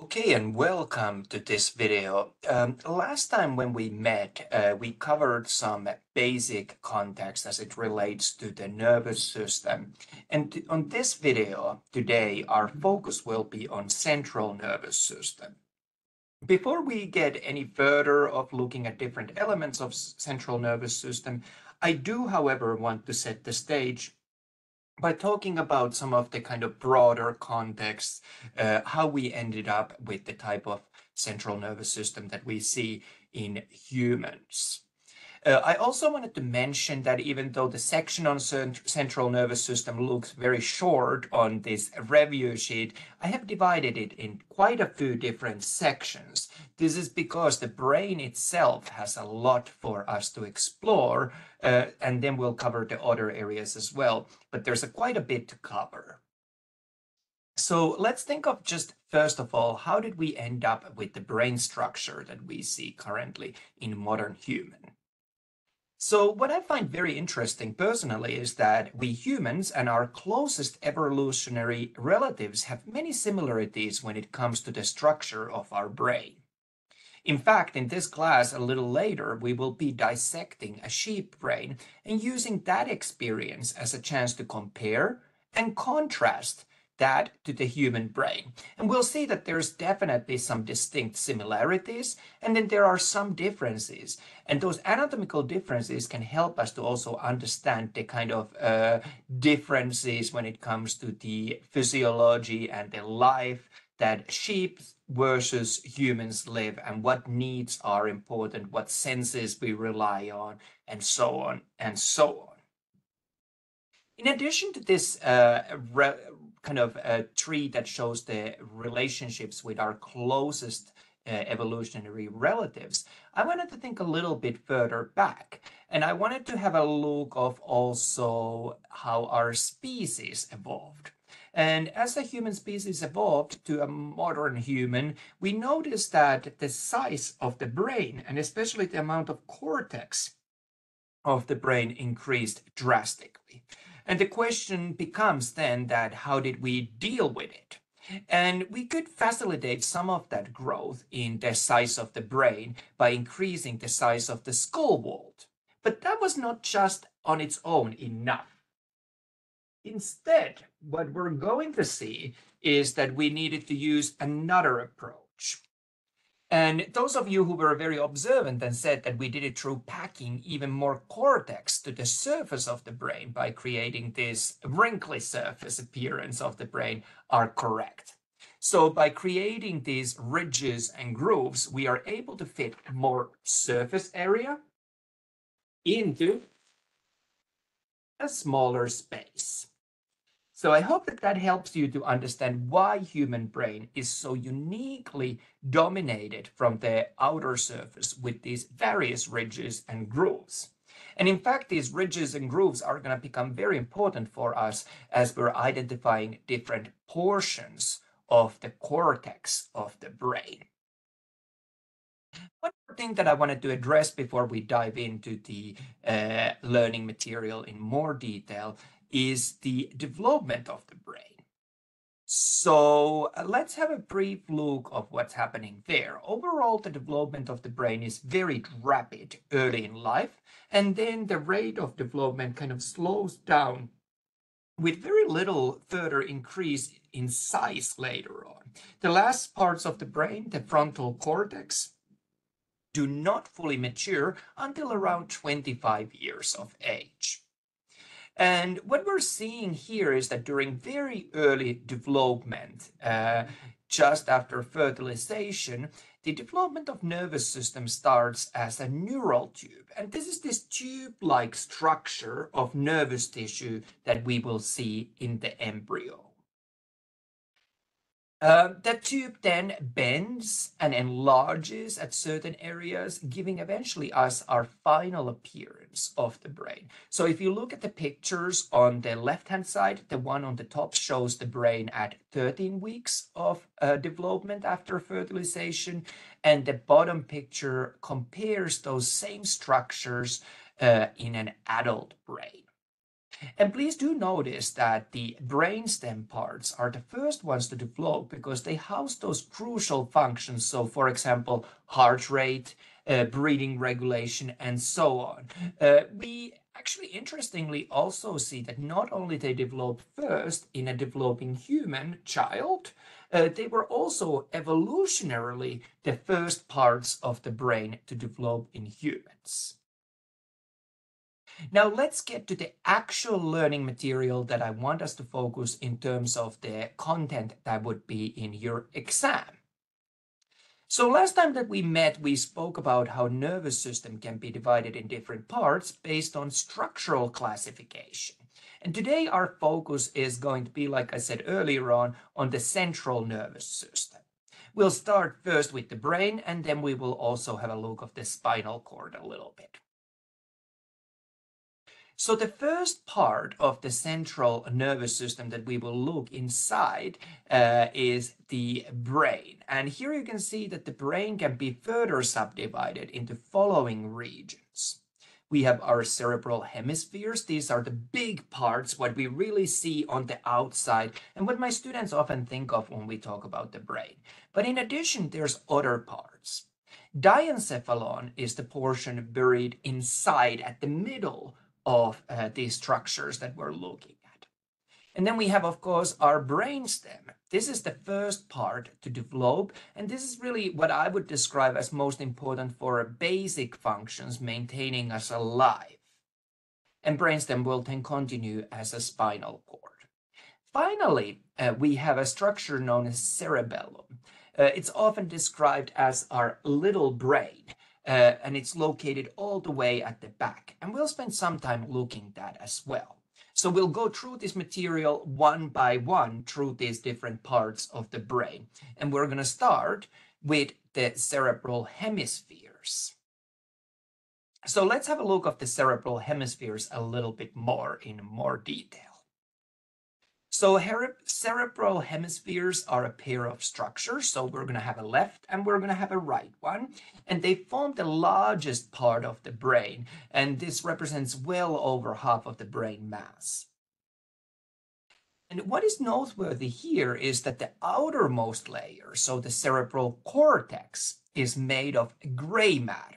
Okay, and welcome to this video. Last time when we met, we covered some basic context as it relates to the nervous system. And on this video today, our focus will be on central nervous system. Before we get any further of looking at different elements of central nervous system, I do, however, want to set the stage by talking about some of the kind of broader context, how we ended up with the type of central nervous system that we see in humans. I also wanted to mention that even though the section on central nervous system looks very short on this review sheet, I have divided it in quite a few different sections. This is because the brain itself has a lot for us to explore, and then we'll cover the other areas as well, but there's quite a bit to cover. So let's think of just first of all, how did we end up with the brain structure that we see currently in modern human? So what I find very interesting personally is that we humans and our closest evolutionary relatives have many similarities when it comes to the structure of our brain. In fact, in this class a little later, we will be dissecting a sheep brain and using that experience as a chance to compare and contrast that to the human brain. And we'll see that there's definitely some distinct similarities, and then there are some differences. And those anatomical differences can help us to also understand the kind of differences when it comes to the physiology and the life that sheep versus humans live and what needs are important, what senses we rely on, and so on and so on. In addition to this kind of tree that shows the relationships with our closest evolutionary relatives, I wanted to think a little bit further back, and I wanted to have a look of also how our species evolved. And as the human species evolved to a modern human, we noticed that the size of the brain, and especially the amount of cortex of the brain, increased drastically. And the question becomes then that how did we deal with it? And we could facilitate some of that growth in the size of the brain by increasing the size of the skull vault. But that was not just on its own enough. Instead, what we're going to see is that we needed to use another approach. And those of you who were very observant and said that we did it through packing even more cortex to the surface of the brain by creating this wrinkly surface appearance of the brain are correct. So by creating these ridges and grooves, we are able to fit more surface area into a smaller space. So I hope that that helps you to understand why human brain is so uniquely dominated from the outer surface with these various ridges and grooves. And in fact, these ridges and grooves are going to become very important for us as we're identifying different portions of the cortex of the brain. One more thing that I wanted to address before we dive into the learning material in more detail is the development of the brain. So let's have a brief look of what's happening there. Overall, the development of the brain is very rapid early in life, and then the rate of development kind of slows down with very little further increase in size later on. The last parts of the brain, the frontal cortex, do not fully mature until around 25 years of age. And what we're seeing here is that during very early development, just after fertilization, the development of nervous system starts as a neural tube. And this is this tube-like structure of nervous tissue that we will see in the embryo. The tube then bends and enlarges at certain areas, giving eventually us our final appearance of the brain. So if you look at the pictures on the left-hand side, the one on the top shows the brain at 13 weeks of development after fertilization, and the bottom picture compares those same structures in an adult brain. And please do notice that the brainstem parts are the first ones to develop because they house those crucial functions. So, for example, heart rate, breathing regulation, and so on. We actually interestingly also see that not only they develop first in a developing human child, they were also evolutionarily the first parts of the brain to develop in humans. Now let's get to the actual learning material that I want us to focus in terms of the content that would be in your exam. So last time that we met, we spoke about how nervous system can be divided in different parts based on structural classification. And today our focus is going to be, like I said earlier on the central nervous system. We'll start first with the brain, and then we will also have a look at the spinal cord a little bit. So the first part of the central nervous system that we will look inside is the brain. And here you can see that the brain can be further subdivided into following regions. We have our cerebral hemispheres. These are the big parts, what we really see on the outside and what my students often think of when we talk about the brain. But in addition, there's other parts. Diencephalon is the portion buried inside at the middle of these structures that we're looking at. And then we have, of course, our brainstem. This is the first part to develop, and this is really what I would describe as most important for basic functions maintaining us alive. And brainstem will then continue as a spinal cord. Finally, we have a structure known as cerebellum. It's often described as our little brain. And it's located all the way at the back. And we'll spend some time looking at that as well. So we'll go through this material one by one through these different parts of the brain. And we're going to start with the cerebral hemispheres. So let's have a look at the cerebral hemispheres a little bit more in more detail. So cerebral hemispheres are a pair of structures. So we're going to have a left and we're going to have a right one. And they form the largest part of the brain. And this represents well over half of the brain mass. And what is noteworthy here is that the outermost layer, so the cerebral cortex, is made of gray matter.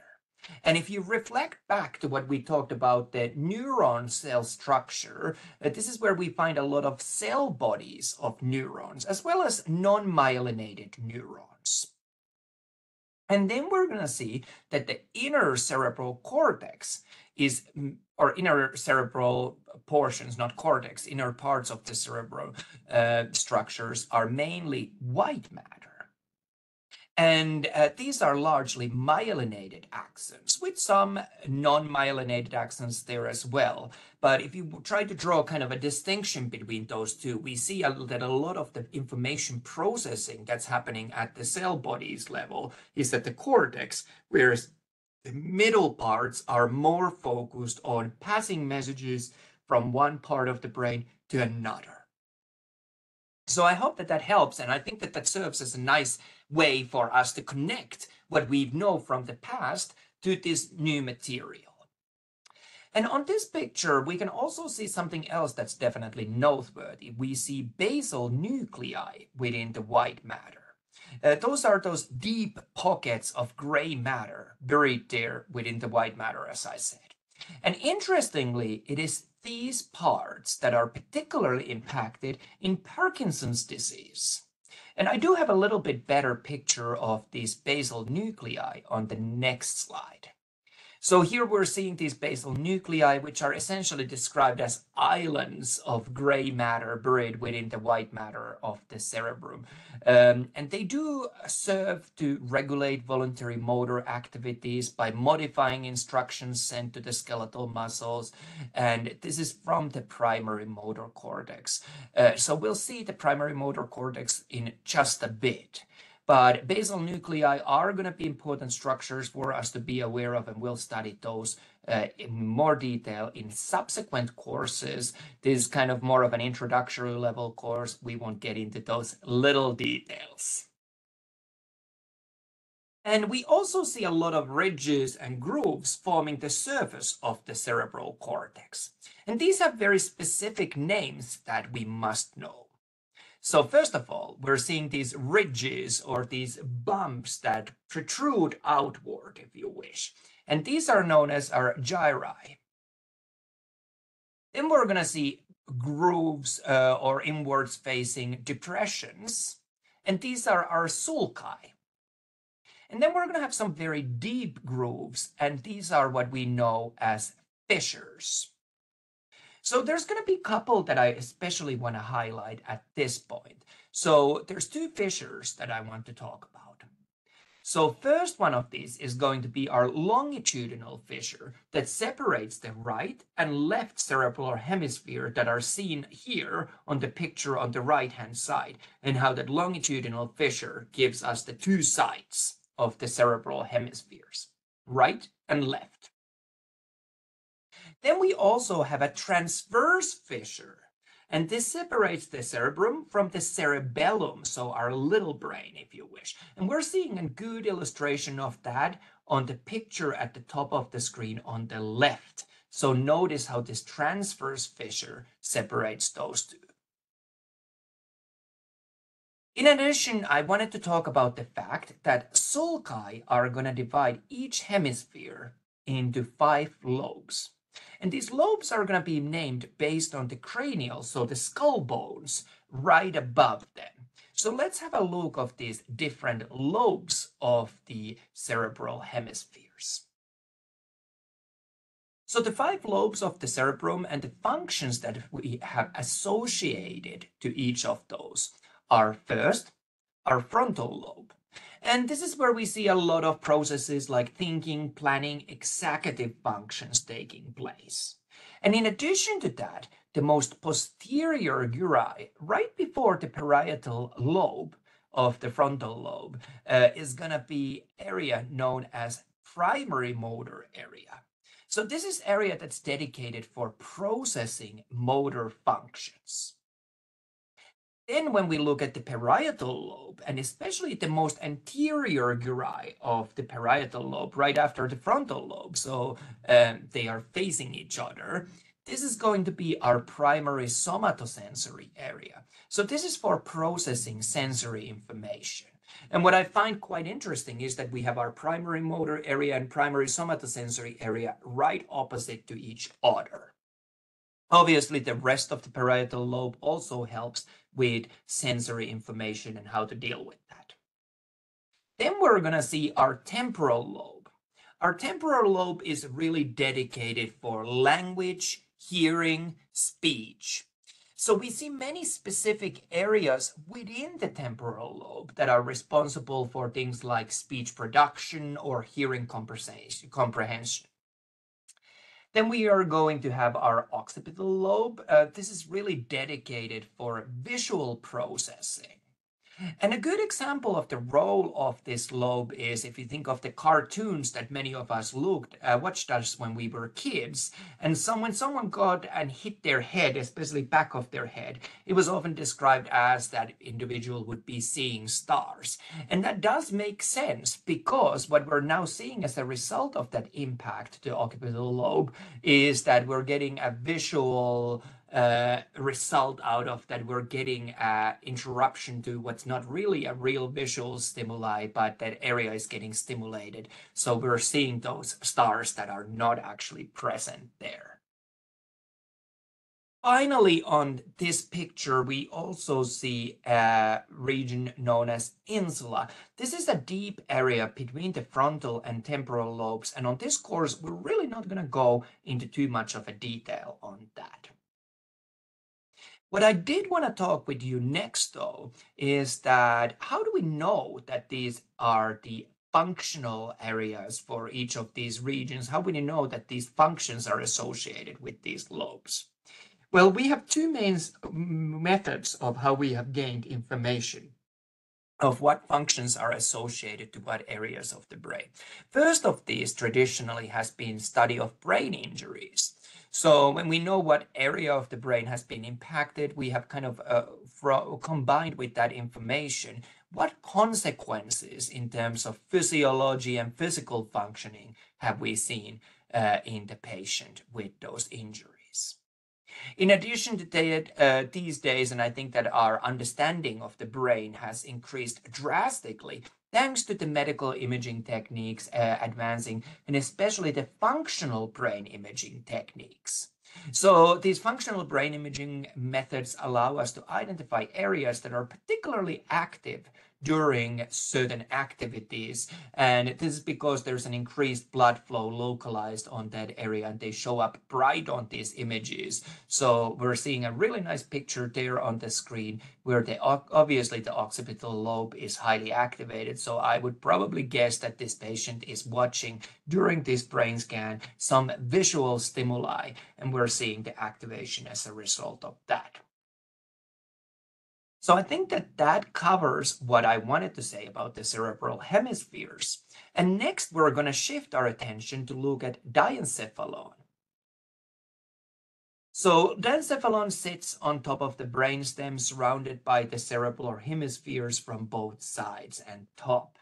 And if you reflect back to what we talked about, the neuron cell structure, this is where we find a lot of cell bodies of neurons, as well as non-myelinated neurons. And then we're going to see that the inner cerebral cortex is, or inner cerebral portions, not cortex, inner parts of the cerebral structures are mainly white matter. And these are largely myelinated axons, with some non-myelinated axons there as well. But if you try to draw kind of a distinction between those two, we see that a lot of the information processing that's happening at the cell bodies level is at the cortex, whereas the middle parts are more focused on passing messages from one part of the brain to another. So I hope that that helps, and I think that that serves as a nice way for us to connect what we know from the past to this new material. And on this picture, we can also see something else that's definitely noteworthy. We see basal nuclei within the white matter. Those are those deep pockets of gray matter buried there within the white matter, as I said. And interestingly, it is these parts that are particularly impacted in Parkinson's disease. And I do have a little bit better picture of these basal nuclei on the next slide. So here we're seeing these basal nuclei, which are essentially described as islands of gray matter buried within the white matter of the cerebrum. And they do serve to regulate voluntary motor activities by modifying instructions sent to the skeletal muscles. And this is from the primary motor cortex. So we'll see the primary motor cortex in just a bit. But basal nuclei are going to be important structures for us to be aware of, and we'll study those in more detail in subsequent courses. This is kind of more of an introductory level course. We won't get into those little details. And we also see a lot of ridges and grooves forming the surface of the cerebral cortex. And these have very specific names that we must know. So first of all, we're seeing these ridges or these bumps that protrude outward, if you wish. And these are known as our gyri. Then we're going to see grooves or inwards facing depressions. And these are our sulci. And then we're going to have some very deep grooves. And these are what we know as fissures. So there's going to be a couple that I especially want to highlight at this point. So there's two fissures that I want to talk about. So first one of these is going to be our longitudinal fissure that separates the right and left cerebral hemisphere that are seen here on the picture on the right-hand side, and how that longitudinal fissure gives us the two sides of the cerebral hemispheres, right and left. Then we also have a transverse fissure, and this separates the cerebrum from the cerebellum, so our little brain, if you wish. And we're seeing a good illustration of that on the picture at the top of the screen on the left. So notice how this transverse fissure separates those two. In addition, I wanted to talk about the fact that sulci are going to divide each hemisphere into 5 lobes. And these lobes are going to be named based on the cranial, so the skull bones right above them. So let's have a look of these different lobes of the cerebral hemispheres. So the 5 lobes of the cerebrum and the functions that we have associated to each of those are first, our frontal lobe. And this is where we see a lot of processes like thinking, planning, executive functions taking place. And in addition to that, the most posterior gyri, right before the parietal lobe of the frontal lobe, is going to be area known as primary motor area. So this is area that's dedicated for processing motor functions. Then when we look at the parietal lobe, and especially the most anterior gyri of the parietal lobe right after the frontal lobe, so they are facing each other, this is going to be our primary somatosensory area. So this is for processing sensory information. And what I find quite interesting is that we have our primary motor area and primary somatosensory area right opposite to each other. Obviously, the rest of the parietal lobe also helps with sensory information and how to deal with that. Then we're going to see our temporal lobe. Our temporal lobe is really dedicated for language, hearing, speech. So we see many specific areas within the temporal lobe that are responsible for things like speech production or hearing comprehension. Then we are going to have our occipital lobe. This is really dedicated for visual processing. And a good example of the role of this lobe is if you think of the cartoons that many of us watched us when we were kids, and when someone got and hit their head, especially back of their head, it was often described as that individual would be seeing stars. And that does make sense, because what we're now seeing as a result of that impact to the occipital lobe is that we're getting a visual result out of that. We're getting interruption to what's not really a real visual stimuli, but that area is getting stimulated. So we're seeing those stars that are not actually present there. Finally, on this picture, we also see a region known as insula. This is a deep area between the frontal and temporal lobes. And on this course, we're really not going to go into too much of a detail on that. What I did want to talk with you next, though, is that how do we know that these are the functional areas for each of these regions? How do we know that these functions are associated with these lobes? Well, we have two main methods of how we have gained information of what functions are associated to what areas of the brain. First of these traditionally has been study of brain injuries. So when we know what area of the brain has been impacted, we have kind of combined with that information, what consequences in terms of physiology and physical functioning have we seen in the patient with those injuries. In addition to that, these days, and I think that our understanding of the brain has increased drastically thanks to the medical imaging techniques advancing, and especially the functional brain imaging techniques. So these functional brain imaging methods allow us to identify areas that are particularly active during certain activities, and this is because there's an increased blood flow localized on that area, and they show up bright on these images. So we're seeing a really nice picture there on the screen where obviously the occipital lobe is highly activated. So I would probably guess that this patient is watching during this brain scan some visual stimuli, and we're seeing the activation as a result of that. So I think that that covers what I wanted to say about the cerebral hemispheres. And next, we're going to shift our attention to look at diencephalon. So diencephalon sits on top of the brainstem, surrounded by the cerebral hemispheres from both sides and top.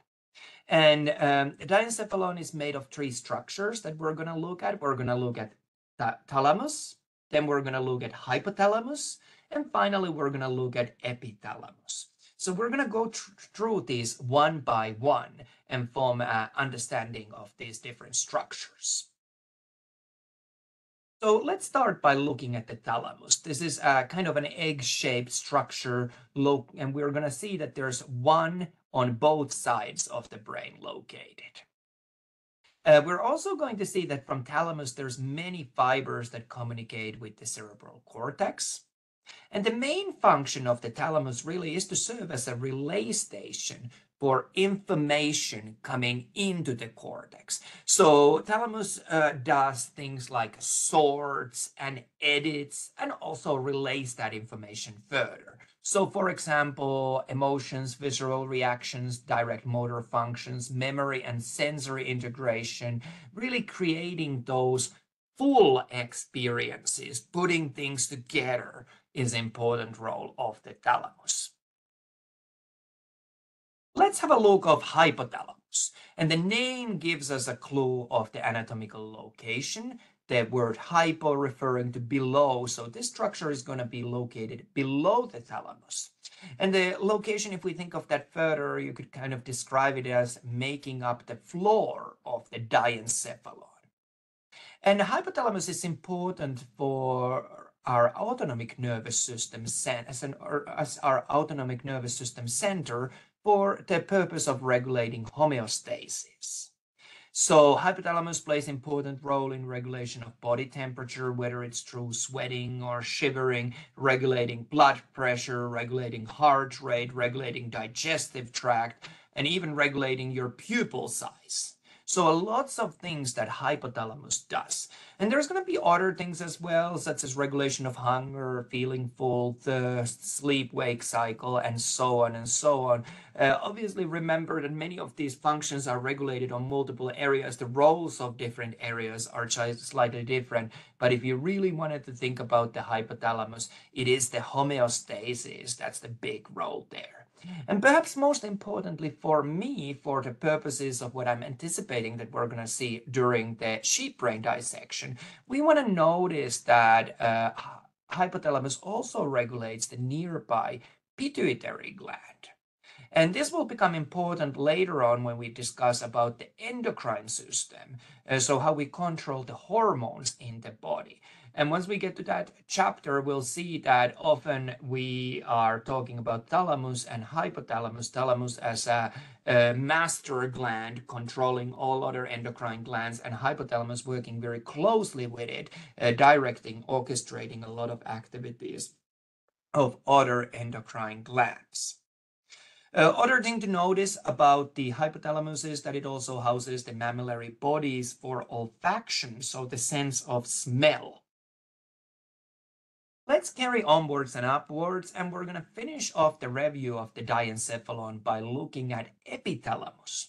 And diencephalon is made of three structures that we're going to look at. We're going to look at thalamus, then we're going to look at hypothalamus, and finally, we're going to look at epithalamus. So we're going to go through these one by one and form an understanding of these different structures. So let's start by looking at the thalamus. This is a kind of an egg-shaped structure, and we're going to see that there's one on both sides of the brain located. We're also going to see that from thalamus, there's many fibers that communicate with the cerebral cortex. And the main function of the thalamus really is to serve as a relay station for information coming into the cortex. So thalamus does things like sorts and edits and also relays that information further. So for example, emotions, visceral reactions, direct motor functions, memory and sensory integration, really creating those full experiences, putting things together is an important role of the thalamus. Let's have a look of hypothalamus. And the name gives us a clue of the anatomical location. The word hypo referring to below. So this structure is going to be located below the thalamus. And the location, if we think of that further, you could kind of describe it as making up the floor of the diencephalon. And the hypothalamus is important for our autonomic nervous system as our autonomic nervous system center for the purpose of regulating homeostasis. So hypothalamus plays an important role in regulation of body temperature, whether it's through sweating or shivering, regulating blood pressure, regulating heart rate, regulating digestive tract, and even regulating your pupil size. So lots of things that hypothalamus does. And there's going to be other things as well, such as regulation of hunger, feeling full, thirst, sleep-wake cycle, and so on and so on. Obviously, remember that many of these functions are regulated on multiple areas. The roles of different areas are slightly different. But if you really wanted to think about the hypothalamus, it is the homeostasis that's the big role there. And perhaps most importantly for me, for the purposes of what I'm anticipating that we're going to see during the sheep brain dissection, we want to notice that hypothalamus also regulates the nearby pituitary gland. And this will become important later on when we discuss about the endocrine system, so how we control the hormones in the body. And once we get to that chapter, we'll see that often we are talking about thalamus and hypothalamus, thalamus as a master gland controlling all other endocrine glands, and hypothalamus working very closely with it, directing, orchestrating a lot of activities of other endocrine glands. Other thing to notice about the hypothalamus is that it also houses the mammillary bodies for olfaction, so the sense of smell. Let's carry onwards and upwards, and we're going to finish off the review of the diencephalon by looking at epithalamus.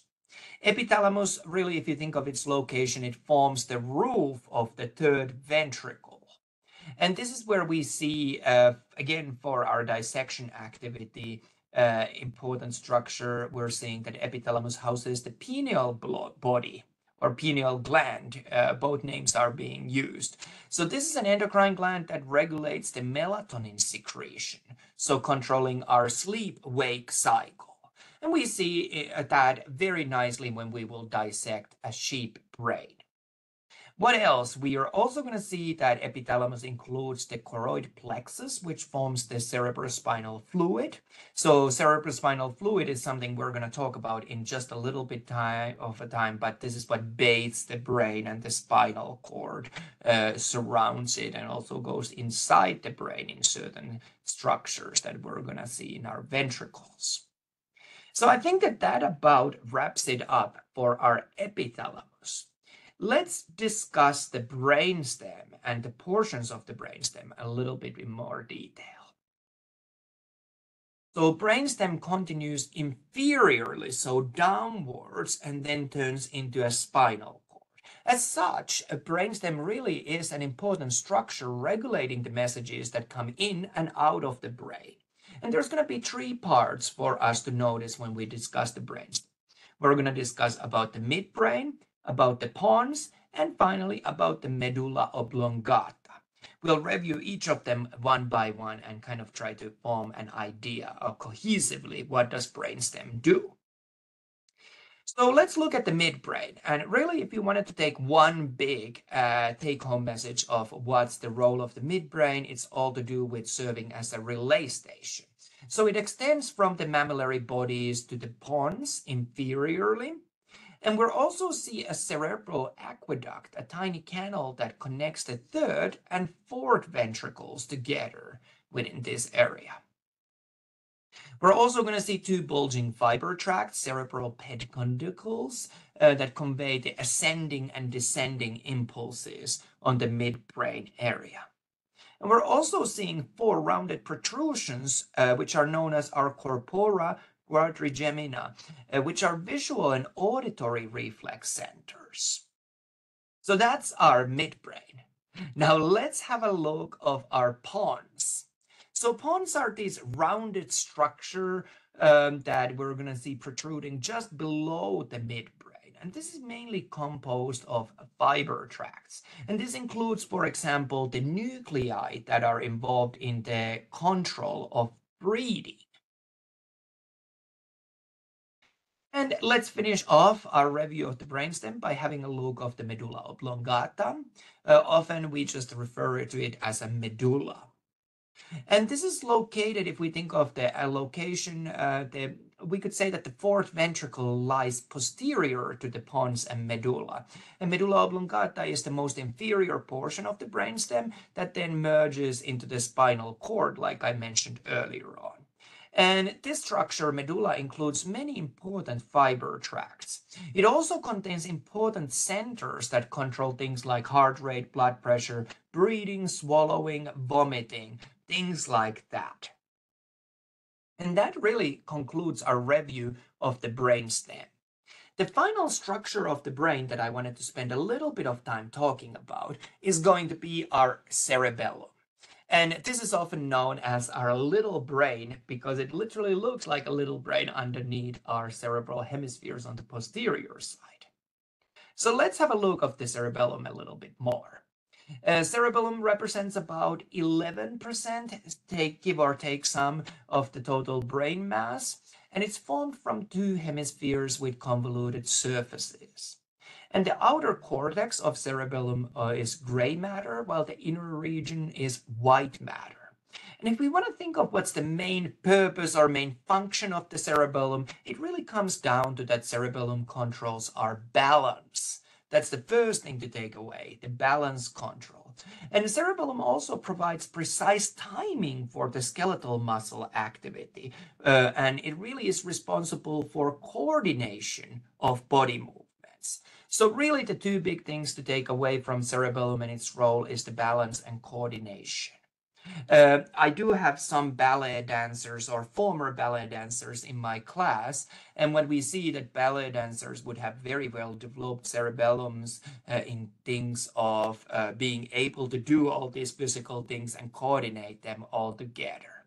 Epithalamus, really, if you think of its location, it forms the roof of the third ventricle. And this is where we see, again, for our dissection activity, important structure. We're seeing that epithalamus houses the pineal body or pineal gland. Both names are being used. So this is an endocrine gland that regulates the melatonin secretion, so controlling our sleep-wake cycle. And we see that very nicely when we will dissect a sheep brain. What else? We are also going to see that epithalamus includes the choroid plexus, which forms the cerebrospinal fluid. So cerebrospinal fluid is something we're going to talk about in just a little bit of a time, but this is what bathes the brain, and the spinal cord surrounds it and also goes inside the brain in certain structures that we're going to see in our ventricles. So I think that about wraps it up for our epithalamus. Let's discuss the brainstem and the portions of the brainstem a little bit in more detail. So brainstem continues inferiorly, so downwards, and then turns into a spinal cord. As such, a brainstem really is an important structure regulating the messages that come in and out of the brain. And there's going to be three parts for us to notice when we discuss the brainstem. We're going to discuss about the midbrain, about the pons, and finally about the medulla oblongata. We'll review each of them one by one and kind of try to form an idea of cohesively what does brainstem do. So let's look at the midbrain. And really, if you wanted to take one big take-home message of what's the role of the midbrain, it's all to do with serving as a relay station. So it extends from the mammillary bodies to the pons inferiorly. And we'll also see a cerebral aqueduct, a tiny canal that connects the third and fourth ventricles together within this area. We're also going to see two bulging fiber tracts, cerebral peduncles, that convey the ascending and descending impulses on the midbrain area. And we're also seeing four rounded protrusions, which are known as our corpora quadrigemina, which are visual and auditory reflex centers. So that's our midbrain. Now let's have a look of our pons. So pons are these rounded structure that we're going to see protruding just below the midbrain. And this is mainly composed of fiber tracts. And this includes, for example, the nuclei that are involved in the control of breathing. And let's finish off our review of the brainstem by having a look of the medulla oblongata. Often we just refer to it as a medulla. And this is located, if we think of the location, we could say that the fourth ventricle lies posterior to the pons and medulla. And medulla oblongata is the most inferior portion of the brainstem that then merges into the spinal cord, like I mentioned earlier on. And this structure, medulla, includes many important fiber tracts. It also contains important centers that control things like heart rate, blood pressure, breathing, swallowing, vomiting, things like that. And that really concludes our review of the brainstem. The final structure of the brain that I wanted to spend a little bit of time talking about is going to be our cerebellum. And this is often known as our little brain because it literally looks like a little brain underneath our cerebral hemispheres on the posterior side. So let's have a look of the cerebellum a little bit more. Cerebellum represents about 11%, give or take some, of the total brain mass, and it's formed from two hemispheres with convoluted surfaces. And the outer cortex of cerebellum is gray matter, while the inner region is white matter. And if we want to think of what's the main purpose or main function of the cerebellum, it really comes down to that cerebellum controls our balance. That's the first thing to take away, the balance control. And the cerebellum also provides precise timing for the skeletal muscle activity. And it really is responsible for coordination of body movements. So really the two big things to take away from cerebellum and its role is the balance and coordination. I do have some ballet dancers or former ballet dancers in my class, and when we see that ballet dancers would have very well developed cerebellums in things of being able to do all these physical things and coordinate them all together.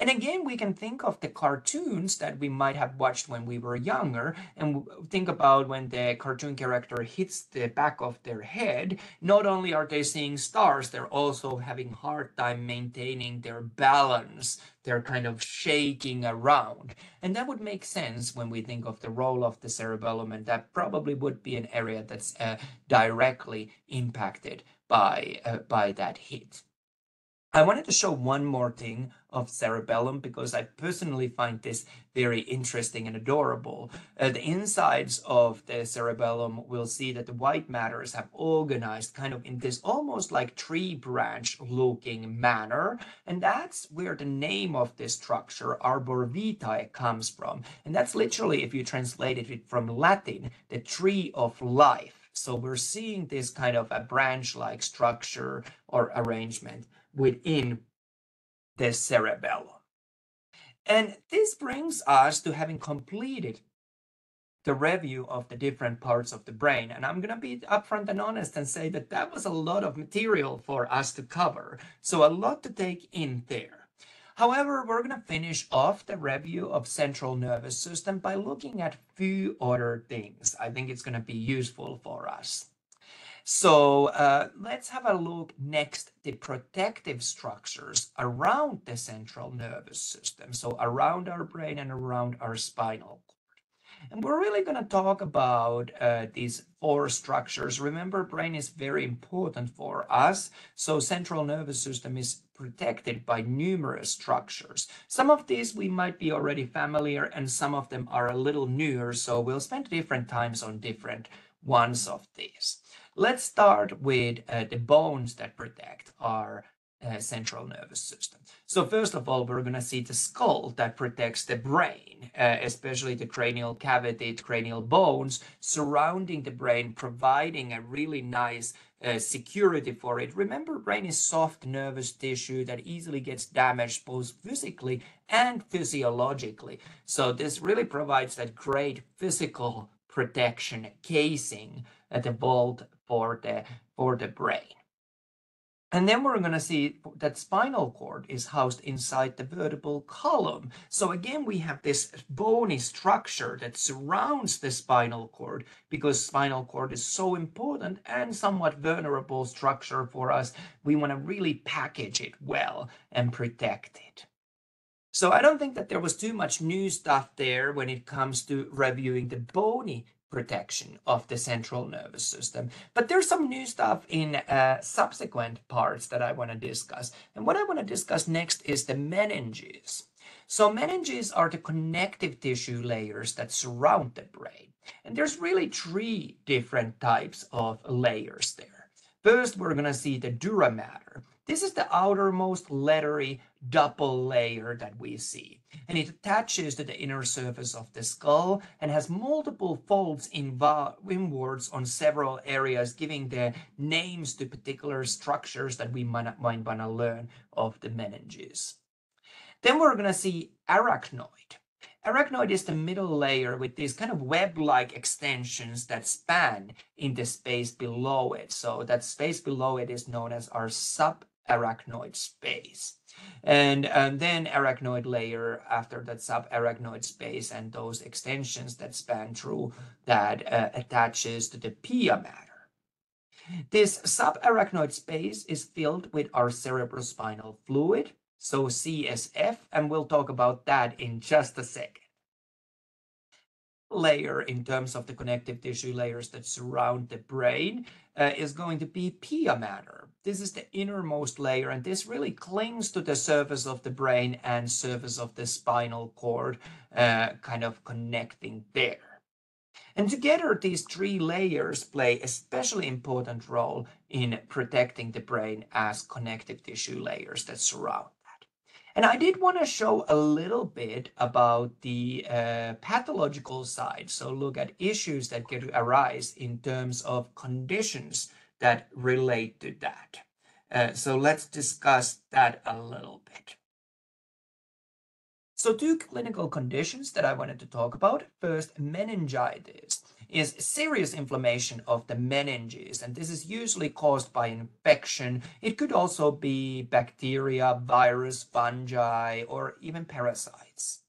And again, we can think of the cartoons that we might have watched when we were younger, and think about when the cartoon character hits the back of their head. Not only are they seeing stars, they're also having hard time maintaining their balance. They're kind of shaking around. And that would make sense when we think of the role of the cerebellum, and that probably would be an area that's directly impacted by that hit. I wanted to show one more thing of cerebellum because I personally find this very interesting and adorable. The insides of the cerebellum, we'll see that the white matters have organized kind of in this almost like tree branch looking manner. And that's where the name of this structure, arbor vitae, comes from. And that's literally, if you translated it from Latin, the tree of life. So we're seeing this kind of a branch-like structure or arrangement within the cerebellum. And this brings us to having completed the review of the different parts of the brain. And I'm going to be upfront and honest and say that that was a lot of material for us to cover. So a lot to take in there. However, we're going to finish off the review of central nervous system by looking at few other things. I think it's going to be useful for us. So let's have a look next the protective structures around the central nervous system. So around our brain and around our spinal cord. And we're really going to talk about these four structures. Remember, brain is very important for us. So central nervous system is protected by numerous structures. Some of these we might be already familiar and some of them are a little newer. So we'll spend different times on different ones of these. Let's start with the bones that protect our central nervous system. So first of all, we're going to see the skull that protects the brain, especially the cranial cavity, the cranial bones surrounding the brain, providing a really nice security for it. Remember, brain is soft nervous tissue that easily gets damaged both physically and physiologically. So this really provides that great physical protection casing at the vault for the brain. And then we're going to see that spinal cord is housed inside the vertebral column. So again, we have this bony structure that surrounds the spinal cord because spinal cord is so important and somewhat vulnerable structure for us. We want to really package it well and protect it. So I don't think that there was too much new stuff there when it comes to reviewing the bony protection of the central nervous system. But there's some new stuff in subsequent parts that I want to discuss. And what I want to discuss next is the meninges. So meninges are the connective tissue layers that surround the brain. And there's really three different types of layers there. First, we're going to see the dura mater. This is the outermost leathery double layer that we see, and it attaches to the inner surface of the skull and has multiple folds inwards on several areas, giving the names to particular structures that we might want to learn of the meninges. Then we're going to see arachnoid. Arachnoid is the middle layer with these kind of web-like extensions that span in the space below it. So that space below it is known as our subarachnoid space. And then arachnoid layer after that subarachnoid space and those extensions that span through that attaches to the pia mater. This subarachnoid space is filled with our cerebrospinal fluid, so CSF, and we'll talk about that in just a second. Layer in terms of the connective tissue layers that surround the brain is going to be pia mater. This is the innermost layer, and this really clings to the surface of the brain and surface of the spinal cord, kind of connecting there. And together, these three layers play a especially important role in protecting the brain as connective tissue layers that surround that. And I did want to show a little bit about the pathological side. So look at issues that can arise in terms of conditions that relate to that. So let's discuss that a little bit. So two clinical conditions that I wanted to talk about. First, meningitis is serious inflammation of the meninges, and this is usually caused by infection. It could also be bacteria, virus, fungi, or even parasites.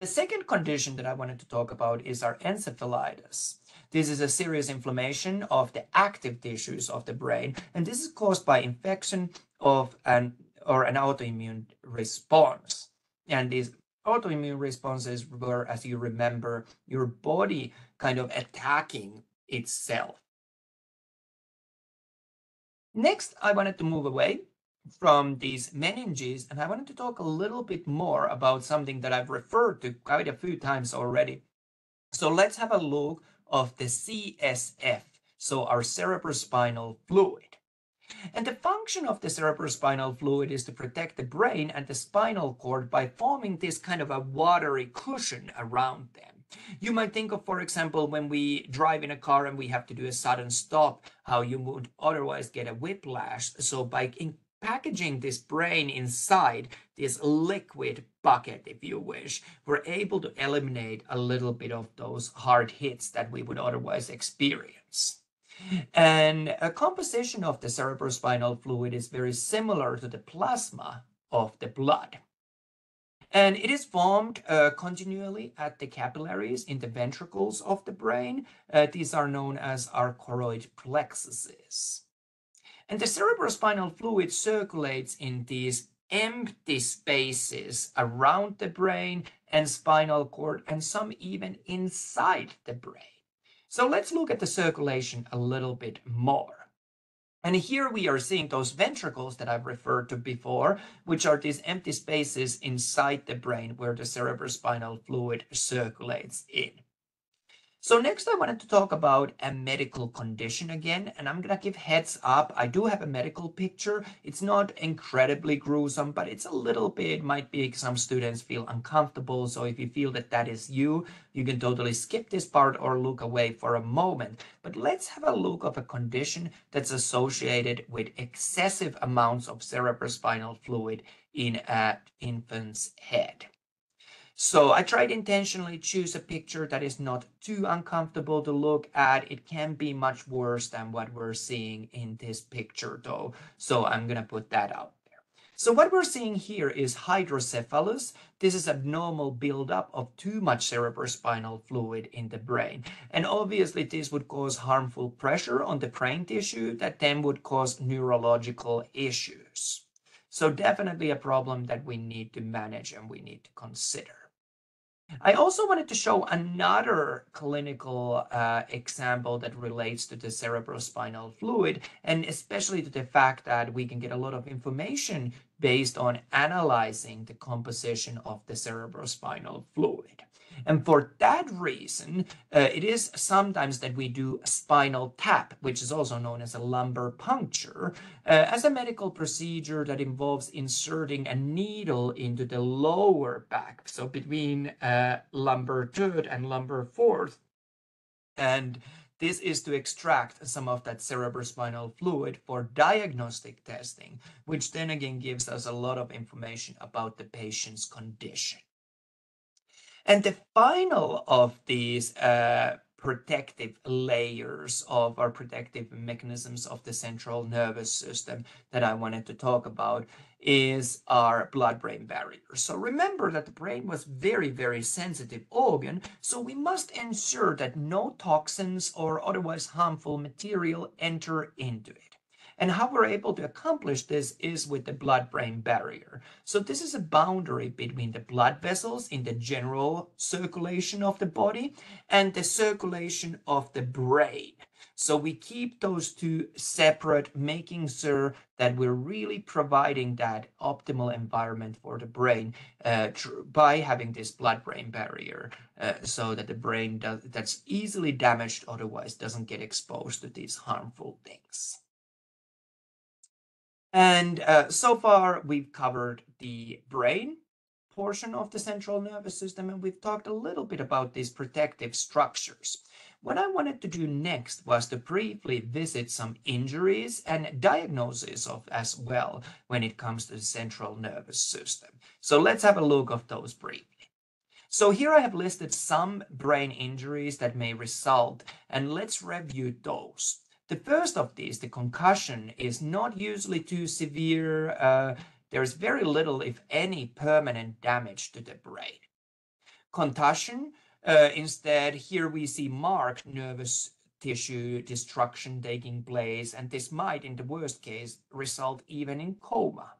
The second condition that I wanted to talk about is our encephalitis. This is a serious inflammation of the active tissues of the brain, and this is caused by infection of an autoimmune response. And these autoimmune responses were, as you remember, your body kind of attacking itself. Next, I wanted to move away from these meninges, and I wanted to talk a little bit more about something that I've referred to quite a few times already. So let's have a look of the CSF, so our cerebrospinal fluid. And the function of the cerebrospinal fluid is to protect the brain and the spinal cord by forming this kind of a watery cushion around them. You might think of, for example, when we drive in a car and we have to do a sudden stop, how you would otherwise get a whiplash. So by packaging this brain inside this liquid bucket, if you wish, we're able to eliminate a little bit of those hard hits that we would otherwise experience. And a composition of the cerebrospinal fluid is very similar to the plasma of the blood. And it is formed continually at the capillaries in the ventricles of the brain. These are known as our choroid plexuses. And the cerebrospinal fluid circulates in these empty spaces around the brain and spinal cord, and some even inside the brain. So let's look at the circulation a little bit more. And here we are seeing those ventricles that I've referred to before, which are these empty spaces inside the brain where the cerebrospinal fluid circulates in. So next I wanted to talk about a medical condition again, and I'm gonna give heads up. I do have a medical picture. It's not incredibly gruesome, but it's a little bit, might be some students feel uncomfortable. So if you feel that that is you, you can totally skip this part or look away for a moment. But let's have a look of a condition that's associated with excessive amounts of cerebrospinal fluid in an infant's head. So I tried intentionally choose a picture that is not too uncomfortable to look at. It can be much worse than what we're seeing in this picture though. So I'm gonna put that out there. So what we're seeing here is hydrocephalus. This is abnormal buildup of too much cerebrospinal fluid in the brain. And obviously this would cause harmful pressure on the brain tissue that then would cause neurological issues. So definitely a problem that we need to manage and we need to consider. I also wanted to show another clinical example that relates to the cerebrospinal fluid, and especially to the fact that we can get a lot of information based on analyzing the composition of the cerebrospinal fluid. And for that reason, it is sometimes that we do a spinal tap, which is also known as a lumbar puncture, as a medical procedure that involves inserting a needle into the lower back, so between lumbar third and lumbar fourth. And this is to extract some of that cerebrospinal fluid for diagnostic testing, which then again gives us a lot of information about the patient's condition. And the final of these protective layers of our protective mechanisms of the central nervous system that I wanted to talk about is our blood-brain barrier. So remember that the brain was very, very sensitive organ, so we must ensure that no toxins or otherwise harmful material enter into it. And how we're able to accomplish this is with the blood-brain barrier. So this is a boundary between the blood vessels in the general circulation of the body and the circulation of the brain. So we keep those two separate, making sure that we're really providing that optimal environment for the brain by having this blood-brain barrier so that the brain that's easily damaged otherwise doesn't get exposed to these harmful things. And so far we've covered the brain, portion of the central nervous system, and we've talked a little bit about these protective structures. What I wanted to do next was to briefly visit some injuries and diagnosis of as well when it comes to the central nervous system. So let's have a look at those briefly. So here I have listed some brain injuries that may result, and let's review those. The first of these, the concussion, is not usually too severe. There's very little, if any, permanent damage to the brain. Contusion, instead, here we see marked nervous tissue destruction taking place, and this might, in the worst case, result even in coma.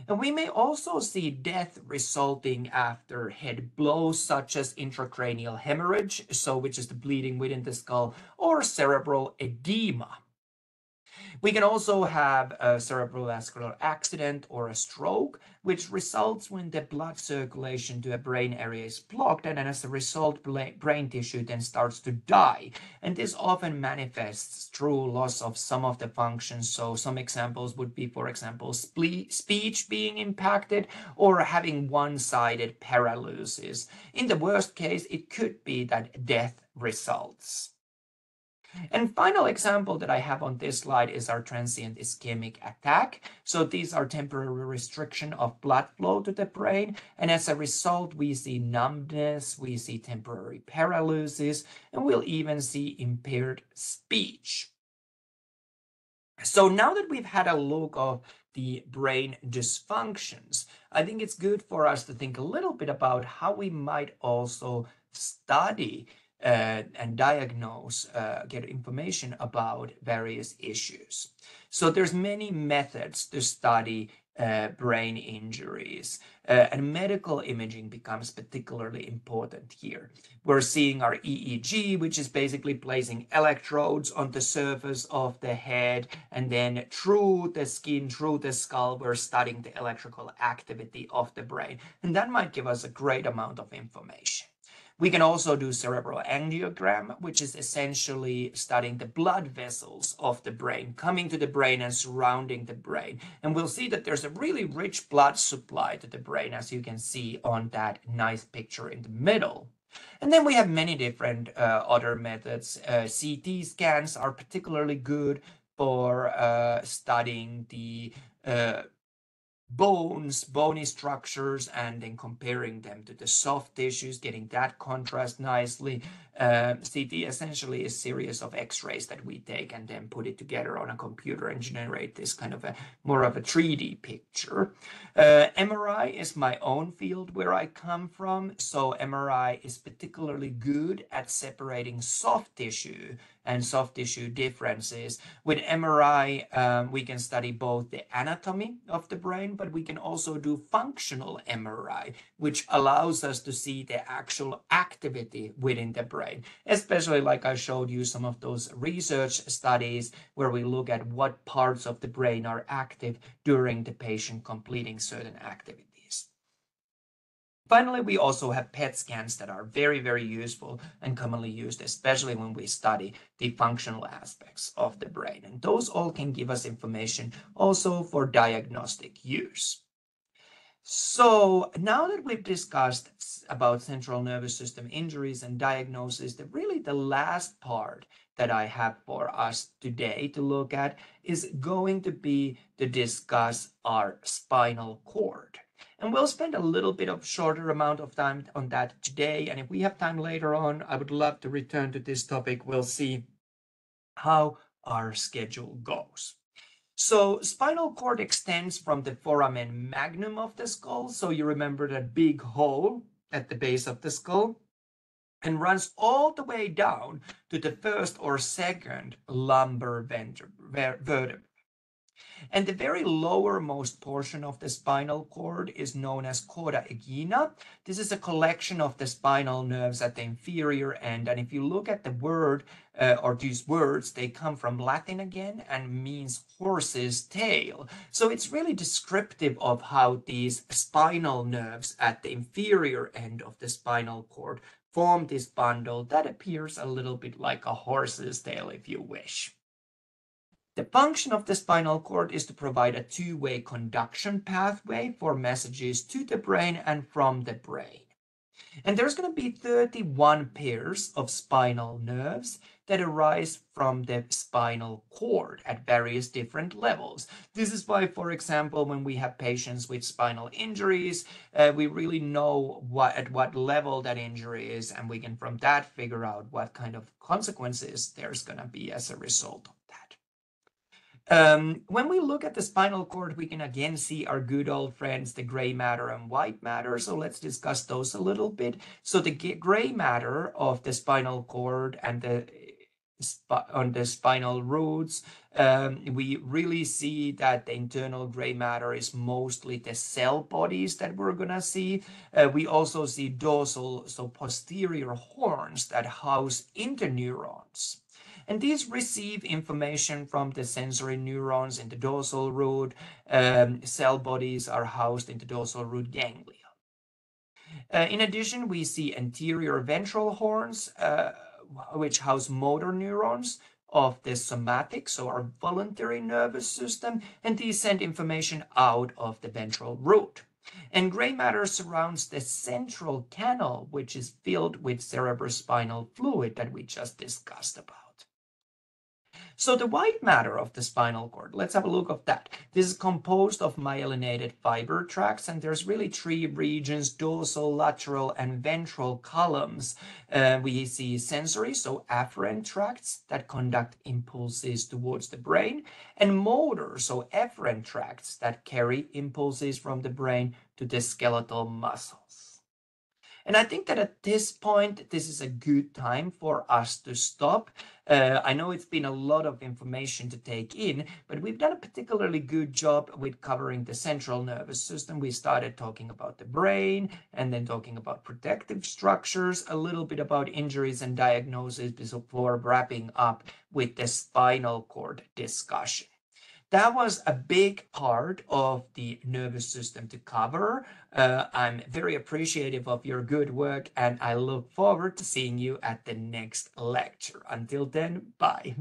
And we may also see death resulting after head blows, such as intracranial hemorrhage, which is the bleeding within the skull, or cerebral edema. We can also have a cerebrovascular accident or a stroke, which results when the blood circulation to a brain area is blocked, and as a result, brain tissue then starts to die. And this often manifests through loss of some of the functions. So some examples would be, for example, speech being impacted or having one-sided paralysis. In the worst case, it could be that death results. And final example that I have on this slide is our transient ischemic attack. So these are temporary restriction of blood flow to the brain. And as a result, we see numbness, we see temporary paralysis, and we'll even see impaired speech. So now that we've had a look of the brain dysfunctions, I think it's good for us to think a little bit about how we might also study and diagnose, get information about various issues. So there's many methods to study brain injuries, and medical imaging becomes particularly important here. We're seeing our EEG, which is basically placing electrodes on the surface of the head, and then through the skin, through the skull, we're studying the electrical activity of the brain, and that might give us a great amount of information. We can also do cerebral angiogram, which is essentially studying the blood vessels of the brain, coming to the brain and surrounding the brain. And we'll see that there's a really rich blood supply to the brain, as you can see on that nice picture in the middle. And then we have many different other methods. CT scans are particularly good for studying the bones, bony structures, and then comparing them to the soft tissues, getting that contrast nicely. CT essentially is a series of x-rays that we take and then put it together on a computer and generate this kind of more of a 3D picture. MRI is my own field where I come from, so MRI is particularly good at separating soft tissue and soft tissue differences. With MRI, we can study both the anatomy of the brain, but we can also do functional MRI, which allows us to see the actual activity within the brain, especially like I showed you some of those research studies where we look at what parts of the brain are active during the patient completing certain activities. Finally, we also have PET scans that are very, very useful and commonly used, especially when we study the functional aspects of the brain. And those all can give us information also for diagnostic use. So now that we've discussed about central nervous system injuries and diagnosis, really the last part that I have for us today to look at is going to be to discuss our spinal cord. And we'll spend a little bit of shorter amount of time on that today. And if we have time later on, I would love to return to this topic. We'll see how our schedule goes. So spinal cord extends from the foramen magnum of the skull. So you remember that big hole at the base of the skull, and runs all the way down to the first or second lumbar vertebra. And the very lowermost portion of the spinal cord is known as cauda equina. This is a collection of the spinal nerves at the inferior end. And if you look at the word or these words, they come from Latin again and means horse's tail. So it's really descriptive of how these spinal nerves at the inferior end of the spinal cord form this bundle that appears a little bit like a horse's tail, if you wish. The function of the spinal cord is to provide a two-way conduction pathway for messages to the brain and from the brain. And there's going to be 31 pairs of spinal nerves that arise from the spinal cord at various different levels. This is why, for example, when we have patients with spinal injuries, we really know at what level that injury is, and we can from that figure out what kind of consequences there's going to be as a result of that. When we look at the spinal cord, we can again see our good old friends, the gray matter and white matter. So let's discuss those a little bit. So the gray matter of the spinal cord and on the spinal roots, we really see that the internal gray matter is mostly the cell bodies that we're gonna see. We also see dorsal, so posterior horns that house interneurons. And these receive information from the sensory neurons in the dorsal root. Cell bodies are housed in the dorsal root ganglia. In addition, we see anterior ventral horns, which house motor neurons of the somatic, so our voluntary nervous system, and these send information out of the ventral root. And gray matter surrounds the central canal, which is filled with cerebrospinal fluid that we just discussed about. So the white matter of the spinal cord, let's have a look at that. This is composed of myelinated fiber tracts, and there's really three regions: dorsal, lateral, and ventral columns. We see sensory, so afferent tracts that conduct impulses towards the brain, and motor, so efferent tracts that carry impulses from the brain to the skeletal muscles. And I think that at this point, this is a good time for us to stop. I know it's been a lot of information to take in, but we've done a particularly good job with covering the central nervous system. We started talking about the brain and then talking about protective structures, a little bit about injuries and diagnosis before wrapping up with the spinal cord discussion. That was a big part of the nervous system to cover. I'm very appreciative of your good work, and I look forward to seeing you at the next lecture. Until then, bye.